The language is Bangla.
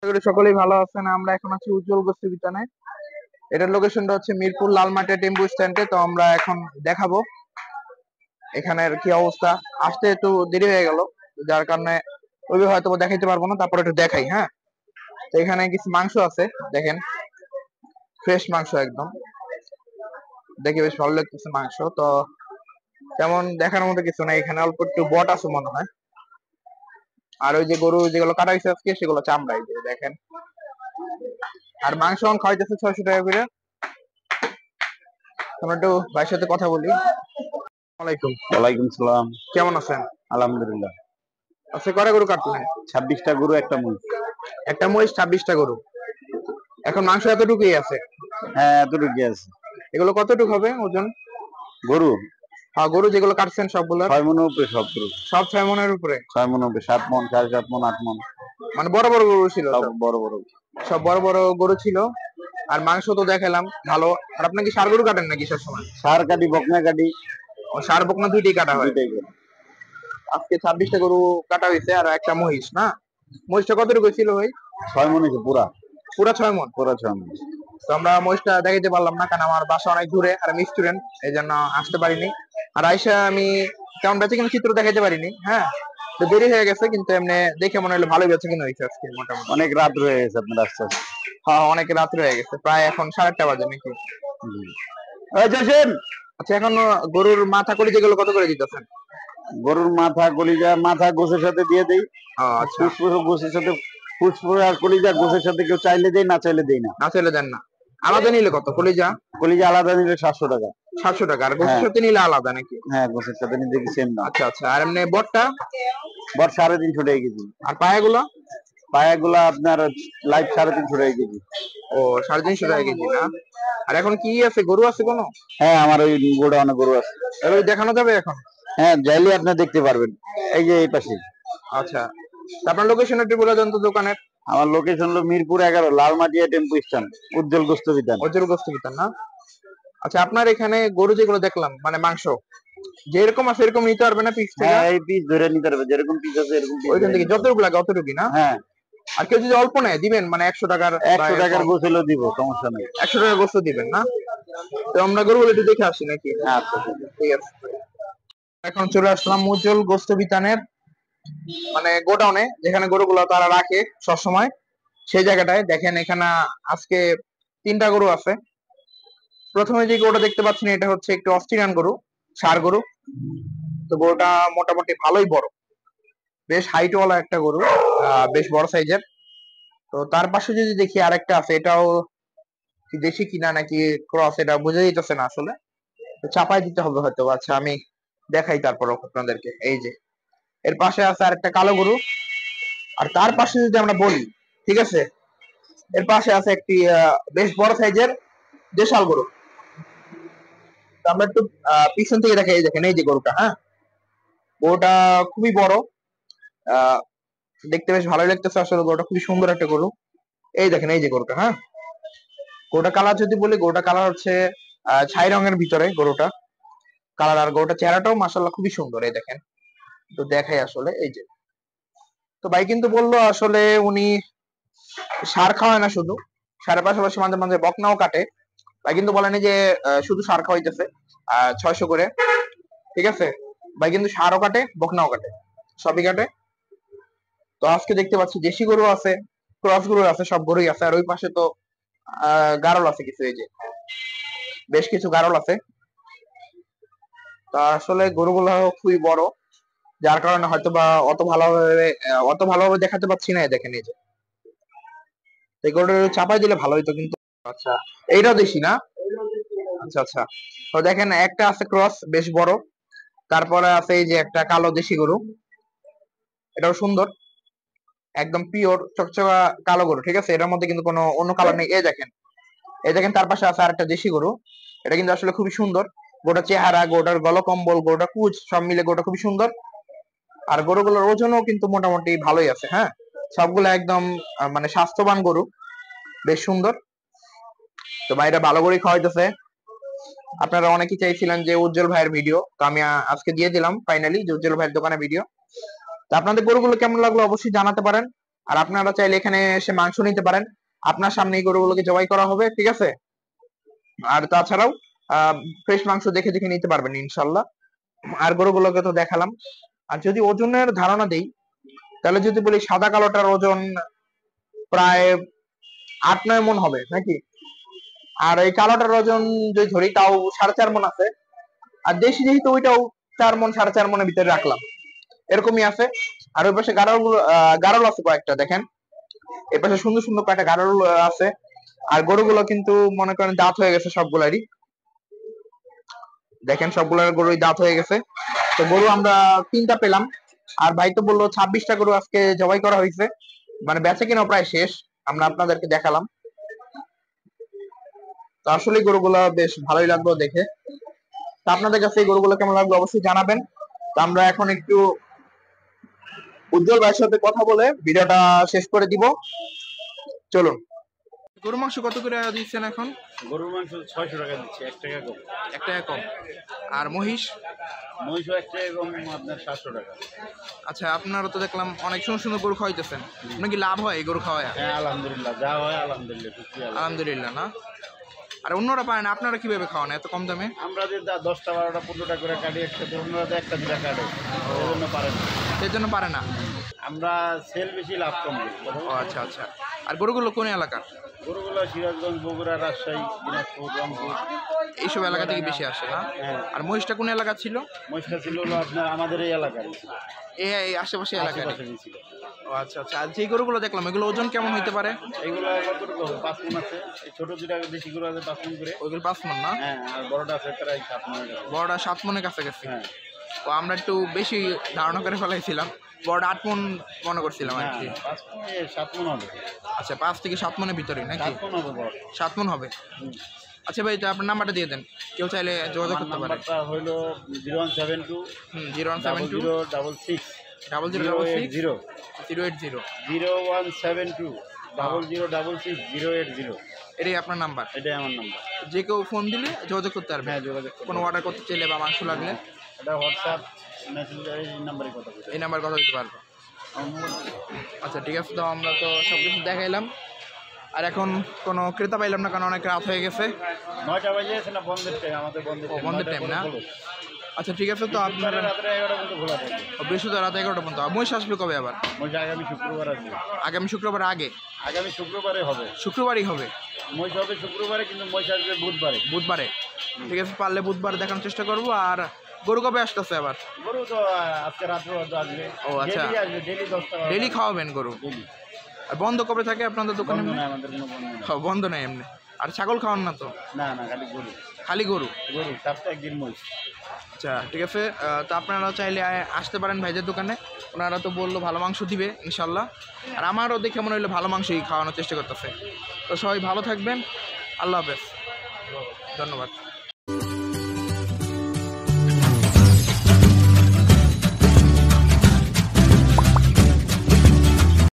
করি সকলেই ভালো আছেন। আমরা এখন আছি উজ্জ্বল গোষ্ঠী বিতানে। এটার লোকেশনটা হচ্ছে মিরপুর লালমাটিয়া টেম্পু স্ট্যান্ডে। তো আমরা এখন দেখাবো এখানের কি অবস্থা। আসতে একটু দেরি হয়ে গেল, যার কারণে ওইভাবে হয়তো দেখাইতে পারবো না। তারপরে একটু দেখাই। হ্যাঁ, তো এখানে কিছু মাংস আছে, দেখেন ফ্রেশ মাংস একদম, দেখে বেশ ভালো লাগতেছে মাংস। তো তেমন দেখার মতো কিছু না, এখানে অল্প একটু বট আছে মনে হয়। আর ওই যে গরু যেগুলো কাটা হয়েছে আজকে, সেগুলো চামড়াই, দেখেন। আর মাংস খাওয়াইতেছে 600 টাকা করে। আমরা একটু ভাইয়ের সাথে কথা বলি। ওয়ালাইকুম। ওয়ালাইকুম সালাম। কেমন আছেন? আলহামদুলিল্লাহ। আজকে কয়টা গরু কাটলেন? 26টা গরু, একটা মহিষ। একটা মহিষ, 26টা গরু। এখন মাংস এতটুকুই আছে? হ্যাঁ, এতটুকু আছে। এগুলো কতটুকু হবে ওজন? গরু হ্যাঁ, গরু যেগুলো কাটছেন সবগুলো? 6 মনের উপরে সব গরু। সব 6 মনের উপরে? 6 মনের উপরে, 7 মন, 7.5 মন, 8 মন। মানে বড় বড় গরু ছিল সব সব? বড় বড়। সব বড় বড় গরু ছিল। আর মাংস তো দেখালাম ভালো। আর আপনি কি ষাঁড় গরু কাটেন নাকি সব সময়? ষাঁড় কাটি, বকনা কাটি। ও, ষাঁড় বকনা দুইটাই কাটা হয়? দুইটাই করি। আজকে 26টা গরু কাটা হয়েছে। আর একটা মহিষ না? মহিষটা কতটুকু ছিল ভাই? 6 মন হয়েছে পুরা। পুরা 6 মন? পুরা 6 মন। তো আমরা মহিষটা দেখাইতে পারলাম না, কারণ আমার বাসা অনেক দূরে আর আমি স্টুডেন্ট, এই জন্য আসতে পারিনি। আর আইসা আমি তেমন বেঁচে কিনা চিত্র দেখাইতে পারিনি। হ্যাঁ, তো দেরি হয়ে গেছে, কিন্তু এমনি দেখে মনে হলো ভালোই বেঁচে কিনা হয়েছে আজকে মোটামুটি। অনেক রাত হয়ে গেছে আপনার আস্তে আস্তে। হ্যাঁ, অনেক রাত্রে হয়ে গেছে, প্রায় এখন 8:30 বাজে নাকি। এই যাচ্ছেন। আচ্ছা, এখন গরুর মাথা কলি যেগুলো কত করে দিতেছেন? গরুর মাথা কলিজা, মাথা গোছের সাথে দিয়ে দেই। আচ্ছা। ফুসফুস গোছের সাথে, ফুসফুস আর কলিজা গোছের সাথে কেউ চাইলে দেই, না চাইলে দেই না। না চাইলে দেন না? আলাদা নিলে কত কলিজা? কলিজা আলাদা নিলে 700 টাকা। 700 টাকা? আর গোশের হ্যাঁ সাথে নিলে আলাদা নাকি? হ্যাঁ, গোছের সাথে নিতে কি সেম দাম। আচ্ছা আচ্ছা। আর এমনি বটটা? বট 350 টাকা কেজি। আর পায়াগুলো? পায়াগুলা আপনার লাইভ 350 টাকা কেজি। ও, 350 টাকা কেজি না? আর এখন কি আছে, গরু আছে কোনো? হ্যাঁ, আমার ওই গোডা অনেক গরু আছে। এবার দেখানো যাবে এখন? হ্যাঁ, যাইলে আপনি দেখতে পারবেন। এই যে এই পাশে। আচ্ছা, তা আপনার লোকেশন একটু বলে দেন তো দোকানের। আমার লোকেশন হলো মিরপুর 11, লালমাটিয়া টেম্পু স্ট্যান্ড, উজ্জ্বল গোস্ত বিতান। অজর গোস্ত বিতান না? আচ্ছা, আপনার এখানে গরু যেগুলো দেখলাম, মানে মাংস যেরকম আছে এরকম নিতে পারবে না পিস থেকে? হ্যাঁ, এই পিস ধরে নিতে পারবে, যেরকম পিস আছে এরকম পিস ওইখান ধরে থেকে নিতে পারবে। যতটুকু লাগে অতটুকুই না? হ্যাঁ, আর কেউ যদি অল্প নেয় দিবেন, মানে 100 টাকার বা 100 টাকার এরকম? গোছ হলেও দিব, সমস্যা নেই। 100 টাকার গোস্ত দিবেন না? তো আমরা গরুগুলো একটু দেখে আসি নাকি? আচ্ছা ঠিক আছে। ঠিক আছে। এখন চলে আসলাম উজ্জ্বল গোস্ত বিতানের মানে গোডাউনে, যেখানে গরুগুলো তারা রাখে সবসময়। সেই জায়গাটায় দেখেন, এখানে আজকে 3টা গরু আছে। প্রথমে যে গরুটা দেখতে পাচ্ছেন, এটা হচ্ছে একটু অস্ট্রেলিয়ান গরু, ষাঁড় গরু। তো গরুটা মোটামুটি ভালোই বড়, বেশ হাইট ওয়ালা একটা গরু, বেশ বড় সাইজের। তো তার পাশে যদি দেখি আরেকটা আছে, এটাও কি দেশি কিনা নাকি ক্রস, এটা বোঝা যাইতেছে না আসলে। তো চাপাই দিতে হবে হয়তো। আচ্ছা, আমি দেখাই তারপর আপনাদেরকে। এই যে এর পাশে আছে আরেকটা কালো গরু। আর তার পাশে যদি আমরা বলি, ঠিক আছে, এর পাশে আছে একটি বেশ বড় সাইজের দেশাল গরু। তো আমরা একটু পিছন থেকে দেখাই। এই দেখেন, এই যে গরুটা, হ্যাঁ, গরুটা খুবই বড়। আহ দেখতে বেশ ভালোই লাগতেছে আসলে, গরুটা খুবই সুন্দর একটা গরু। এই দেখেন, এই যে গরুটা, হ্যাঁ, গরুটা কালার যদি বলি, গরুটা কালার হচ্ছে ছাই রঙের ভিতরে গরুটা কালার। আর গরুটা চেহারাটাও মাশাআল্লাহ খুবই সুন্দর। এই দেখেন, তো দেখাই আসলে। এই যে, তো ভাই কিন্তু বললো আসলে উনি ষাঁড় খাওয়ায় না শুধু, ষাঁড়ের পাশাপাশি মাঝে মাঝে বকনাও কাটে। ভাই কিন্তু বলেনি যে শুধু ষাঁড় খাওয়াইতেছে 600 করে, ঠিক আছে। ভাই কিন্তু ষাঁড়ও কাটে, বকনাও কাটে, সবই কাটে। তো আজকে দেখতে পাচ্ছি দেশি গরু আছে, ক্রস গরু আছে, সব গরুই আছে। আর ওই পাশে তো গাড়ল আছে কিছু, এই যে বেশ কিছু গাড়ল আছে। তা আসলে গরুগুলো খুবই বড়, যার কারণে হয়তো বা অত ভালোভাবে দেখাতে পাচ্ছি না। এই দেখেন, এই যে এই গরুটা চাপাই দিলে ভালো হইতো কিন্তু। আচ্ছা, এইটাও দেশি না? আচ্ছা আচ্ছা। তো দেখেন, একটা আছে ক্রস, বেশ বড়। তারপরে আছে এই যে একটা কালো দেশি গরু, এটাও সুন্দর, একদম পিওর চকচকা কালো গরু, ঠিক আছে। এটার মধ্যে কিন্তু কোনো অন্য কালার নেই। এই দেখেন, এই দেখেন, তার পাশে আছে আরেকটা দেশি গরু। এটা কিন্তু আসলে খুবই সুন্দর। গোটা চেহারা, গোটার গলকম্বল, গোটা কুচ সব মিলে গোটা খুবই সুন্দর। আর গরুগুলোর ওজনও কিন্তু মোটামুটি ভালোই আছে। হ্যাঁ, সবগুলো একদম মানে স্বাস্থ্যবান গরু, বেশ সুন্দর। তো ভাইরা ভালো করে খাওয়াইতেছে। আপনারা অনেকেই চাইছিলেন যে উজ্জ্বল ভাইয়ের ভিডিও, তো আমি আজকে দিয়ে দিলাম ফাইনালি যে উজ্জ্বল ভাইয়ের দোকানে ভিডিও। তো আপনাদের গরুগুলো কেমন লাগলো অবশ্যই জানাতে পারেন। আর আপনারা চাইলে এখানে এসে মাংস নিতে পারেন, আপনার সামনে এই গরুগুলোকে জবাই করা হবে, ঠিক আছে। আর তাছাড়াও ফ্রেশ মাংস দেখে দেখে নিতে পারবেন ইনশাল্লাহ। আর গরুগুলোকে তো দেখালাম। আর যদি ওজনের ধারণা দেই, তাহলে যদি বলি সাদা কালোটার ওজন প্রায় 8-9 মন হবে নাকি। আর এই কালোটার ওজন যদি ধরি তাও 4.5 মন আছে। আর দেশি যেহেতু ওইটাও 4 মন 4.5 মনের ভিতরে রাখলাম, এরকমই আছে। আর ওই পাশে গাড়ল আছে কয়েকটা, দেখেন এই পাশে সুন্দর সুন্দর কয়েকটা গাড়ল আছে। আর গরুগুলো কিন্তু মনে করেন দাঁত হয়ে গেছে সবগুলারই, দেখেন সবগুলার গরুই দাঁত হয়ে গেছে। তো গরু আমরা 3টা পেলাম। আর ভাই তো বললো 26টা গরু আজকে জবাই করা হয়েছে, মানে বেচে কিনা প্রায় শেষ, আমরা আপনাদেরকে দেখালাম। তো আসলে গরুগুলো বেশ ভালোই লাগলো দেখে। তো আপনাদের কাছে এই গরুগুলো কেমন লাগলো অবশ্যই জানাবেন। তো আমরা এখন একটু উজ্জ্বল ভাইয়ের সাথে কথা বলে ভিডিওটা শেষ করে দিব, চলুন। গরু মাংস কত করে দিচ্ছেন এখন? গরুর মাংস 600 টাকা দিচ্ছে, 1 টাকা কম। 1 টাকা কম। আর মহিষ? মহিষও 1 টাকা কম, আপনার 700 টাকা। আচ্ছা, আপনারা তো দেখলাম অনেক সুন্দর সুন্দর গরু খাওয়াইতেছেন, আপনার কি লাভ হয় এই গরু খাওয়ায়? হ্যাঁ আলহামদুলিল্লাহ, যা হয় আলহামদুলিল্লাহ। আলহামদুলিল্লাহ। না আর অন্যরা পায় না, আপনারা কিভাবে খাওয়ান এত কম দামে? আমরা যে 10টা 12টা 15টা করে কাটি একসাথে, অন্যরা তো 1টা 2টা কাটে, সেজন্য পারে না। সেজন্য পারে না। আমরা সেল বেশি, লাভ কম করি। ও আচ্ছা আচ্ছা। আর গরুগুলো কোন এলাকার? গরুগুলো সিরাজগঞ্জ, বগুড়া, রাজশাহী, দিনাজপুর, রংপুর এইসব এলাকা থেকে বেশি আসে না? হ্যাঁ। আর মহিষটা কোন এলাকা ছিল? মহিষটা ছিল হলো আপনার আমাদের এই এলাকায়, এই আশেপাশে এলাকায় ছিল। ও আচ্ছা আচ্ছা। আর যে গরুগুলো দেখলাম এগুলো ওজন কেমন হইতে পারে? এইগুলো কতটুকু 5 মণ আছে, এই ছোট দুটা দেশি গরু আছে 5 মণ করে। ওইগুলো 5 মণ না? হ্যাঁ, আর বড়টা আছে প্রায় 7 মণ। বড়টা 7 মণের কাছাকাছি। হ্যাঁ। তো আমরা একটু বেশি ধারণা করে ফেলাইছিলাম, বড়টা 8 মণ মনে করছিলাম আর কি। 5 মণ 7 মণ হবে। আচ্ছা, 5 থেকে 7 মণের ভিতরে নাকি? 7 মণ হবে বড়। 7 মণ হবে। আচ্ছা ভাই, তো আপনার নাম্বারটা দিয়ে দেন, কেউ চাইলে যোগাযোগ করতে পারে। নাম্বারটা হলো 0172 0172 0066 0066 080 080। 0172 0066 080। এটাই আপনার নাম্বার? এটাই আমার নাম্বার। যে কেউ ফোন দিলে যোগাযোগ করতে পারবে? হ্যাঁ, যোগাযোগ করতে কোনো অর্ডার করতে চাইলে বা মাংস লাগলে এটা হোয়াটসঅ্যাপ মেসেঞ্জার এই নাম্বারে কথা বলতে। এই নাম্বার কথা দিতে পারবো। আচ্ছা ঠিক আছে, তো আমরা তো সব কিছু দেখাইলাম। আর এখন কোনো ক্রেতা পাইলাম না, কারণ অনেক রাত হয়ে গেছে। 9টা বাজে আছে না, বন্ধের টাইম আমাদের, বন্ধের টাইম না? আচ্ছা ঠিক আছে, তো আপনারা রাত্রে 11টা পর্যন্ত খোলা থাকে। বৃহস্পতিবার রাত 11টা পর্যন্ত। মহিষ আসবে কবে আবার? মহিষ আগামী শুক্রবার আসবে। আগামী শুক্রবার আগে? আগামী শুক্রবারে হবে। শুক্রবারই হবে মহিষ হবে শুক্রবারে, কিন্তু মহিষ আসবে বুধবারে। বুধবারে? ঠিক আছে, পারলে বুধবার দেখানোর চেষ্টা করবো। আর গরু কবে আসতেছে আবার? গরু তো আজকে রাত্রে আসবে। ও আচ্ছা, ডেইলি আসবে, ডেইলি 10টা ডেইলি খাওয়াবেন গরু? ডেইলি। আর বন্ধ কবে থাকে আপনাদের দোকানে? বন্ধ নাই, আমাদের কোনো বন্ধ নেই। বন্ধ নেই এমনি? আর ছাগল খাওয়ান না তো? না না, খালি গরু। খালি গরু? গরু সপ্তাহে একদিন মহিষ। আচ্ছা ঠিক আছে, তো আপনারা চাইলে আসতে পারেন ভাইদের দোকানে। ওনারা তো বললো ভালো মাংস দিবে ইনশাল্লাহ। আর আমারও দেখে মনে হইলো ভালো মাংসই খাওয়ানোর চেষ্টা করতেছে। তো সবাই ভালো থাকবেন, আল্লাহ হাফেজ, ধন্যবাদ।